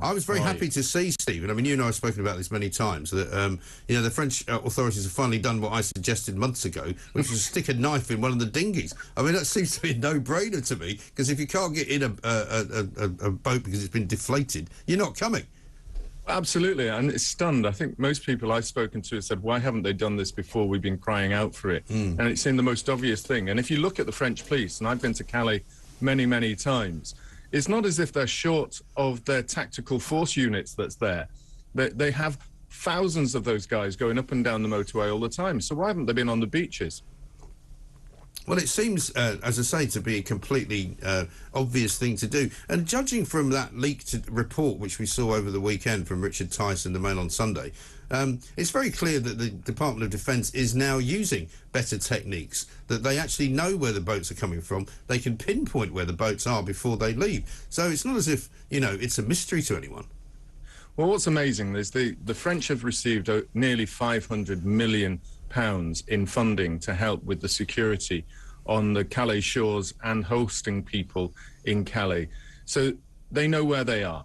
I was very happy to see, Stephen, I mean, you and I have spoken about this many times, that, the French authorities have finally done what I suggested months ago, which was stick a knife in one of the dinghies. I mean, that seems to be a no-brainer to me, because if you can't get in a boat because it's been deflated, you're not coming. Absolutely, and it's stunned. I think most people I've spoken to have said, why haven't they done this before? We've been crying out for it. And it seemed the most obvious thing. And if you look at the French police, and I've been to Calais many, many times, it's not as if they're short of their tactical force units that's there. They have thousands of those guys going up and down the motorway all the time. So why haven't they been on the beaches? Well, it seems, as I say, to be a completely obvious thing to do. And judging from that leaked report, which we saw over the weekend from Richard Tice in the Mail on Sunday, it's very clear that the Department of Defence is now using better techniques, that they actually know where the boats are coming from. They can pinpoint where the boats are before they leave. So it's not as if, it's a mystery to anyone. Well, what's amazing is the French have received nearly £500 million in funding to help with the security on the Calais shores and hosting people in Calais. So they know where they are.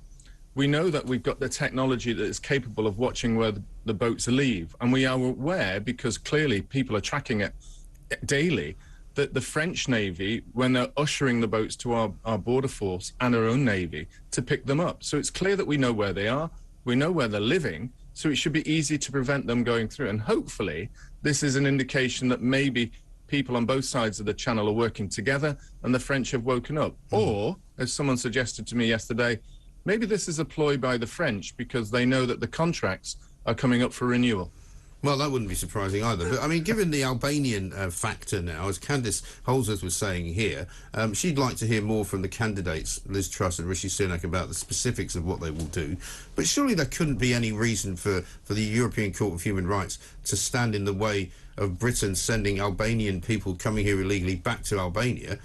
We know that we've got the technology that is capable of watching where the boats leave. And we are aware, because clearly people are tracking it daily, that the French Navy, when they're ushering the boats to our border force and our own Navy to pick them up. So it's clear that we know where they are, we know where they're living, so it should be easy to prevent them going through. And hopefully this is an indication that maybe people on both sides of the channel are working together and the French have woken up. Or, as someone suggested to me yesterday, maybe this is a ploy by the French because they know that the contracts are coming up for renewal. Well, that wouldn't be surprising either. But, I mean, given the Albanian factor now, as Candice Holsworth was saying here, she'd like to hear more from the candidates, Liz Truss and Rishi Sunak, about the specifics of what they will do. But surely there couldn't be any reason for the European Court of Human Rights to stand in the way of Britain sending Albanian people coming here illegally back to Albania,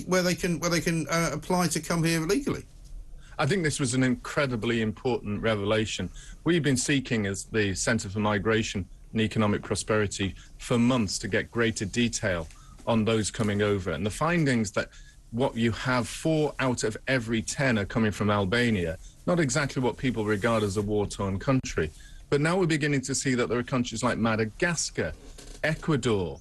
where they can apply to come here illegally. I think this was an incredibly important revelation. We've been seeking, as the Centre for Migration and Economic Prosperity, for months to get greater detail on those coming over. And the findings that what you have, 4 out of every 10 are coming from Albania, not exactly what people regard as a war-torn country. But now we're beginning to see that there are countries like Madagascar, Ecuador,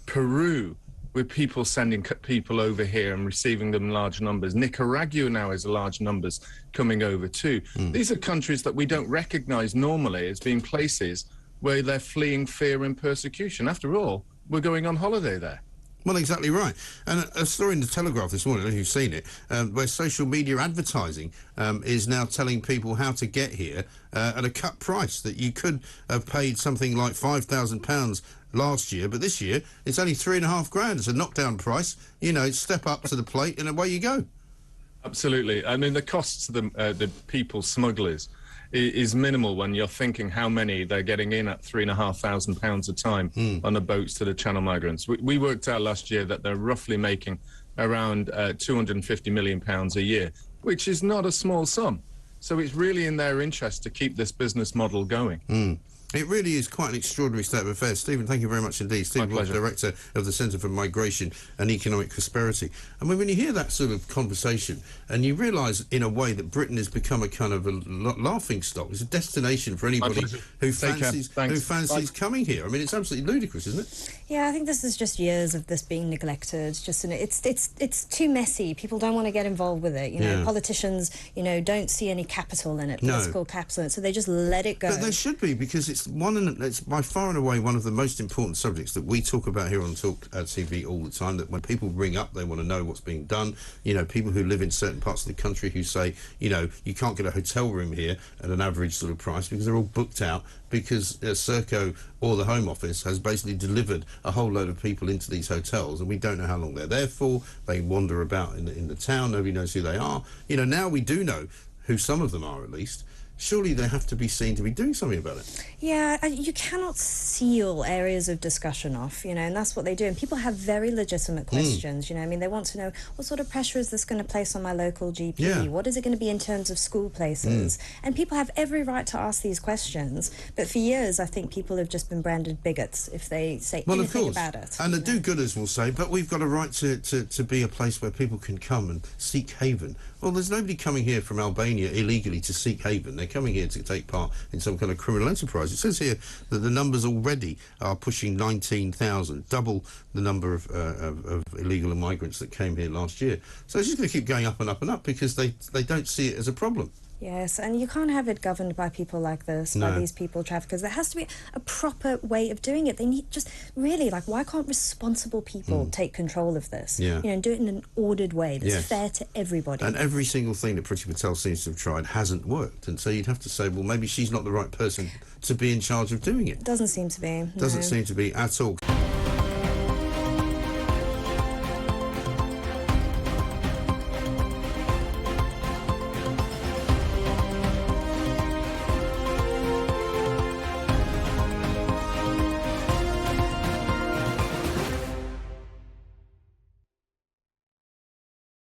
Peru, with people sending people over here and receiving them in large numbers. Nicaragua now has large numbers coming over too. These are countries that we don't recognise normally as being places where they're fleeing fear and persecution. After all, we're going on holiday there. Well, exactly right. And a story in the Telegraph this morning, I don't know if you've seen it, where social media advertising is now telling people how to get here at a cut price, that you could have paid something like £5,000 last year, but this year it's only £3,500. It's a knockdown price. Step up to the plate and away you go. Absolutely. I mean, the costs to the people smugglers is minimal when you're thinking how many they're getting in at £3,500 a time on the boats to the Channel migrants. We worked out last year that they're roughly making around £250 million a year, which is not a small sum. So it's really in their interest to keep this business model going. It really is quite an extraordinary state of affairs. Stephen, thank you very much indeed. Stephen Wolf, Director of the Centre for Migration and Economic Prosperity. I mean, when you hear that sort of conversation and you realise in a way that Britain has become a kind of a laughing stock, it's a destination for anybody who fancies coming here. I mean, it's absolutely ludicrous, isn't it? Yeah, I think this is just years of this being neglected. It's too messy. People don't want to get involved with it. Politicians, don't see any capital in it, political capital in it, so they just let it go. But there should be, because it's by far and away one of the most important subjects that we talk about here on talkTV all the time, that when people ring up, they want to know what's being done. People who live in certain parts of the country who say, you can't get a hotel room here at an average sort of price because they're all booked out, because Serco or the Home Office has basically delivered a whole load of people into these hotels, and we don't know how long they're there for. They wander about in the town. Nobody knows who they are. Now we do know who some of them are, at least. surely they have to be seen to be doing something about it. Yeah, you cannot seal areas of discussion off, you know, and that's what they do. And people have very legitimate questions, you know. I mean, they want to know, what sort of pressure is this going to place on my local GP? Yeah. What is it going to be in terms of school places? And people have every right to ask these questions. But for years, I think people have just been branded bigots if they say anything about it. And the do-gooders will say, but we've got a right to be a place where people can come and seek haven. Well, there's nobody coming here from Albania illegally to seek haven. They're coming here to take part in some kind of criminal enterprise. It says here that the numbers already are pushing 19,000, double the number of illegal migrants that came here last year. So it's just going to keep going up and up and up because they don't see it as a problem. Yes, and you can't have it governed by people like this, by these people traffickers. There has to be a proper way of doing it. They need just really, like, why can't responsible people take control of this? Yeah. You know, do it in an ordered way that's fair to everybody. And every single thing that Priti Patel seems to have tried hasn't worked. And so you'd have to say, well, maybe she's not the right person to be in charge of doing it. Doesn't seem to be. Doesn't seem to be at all.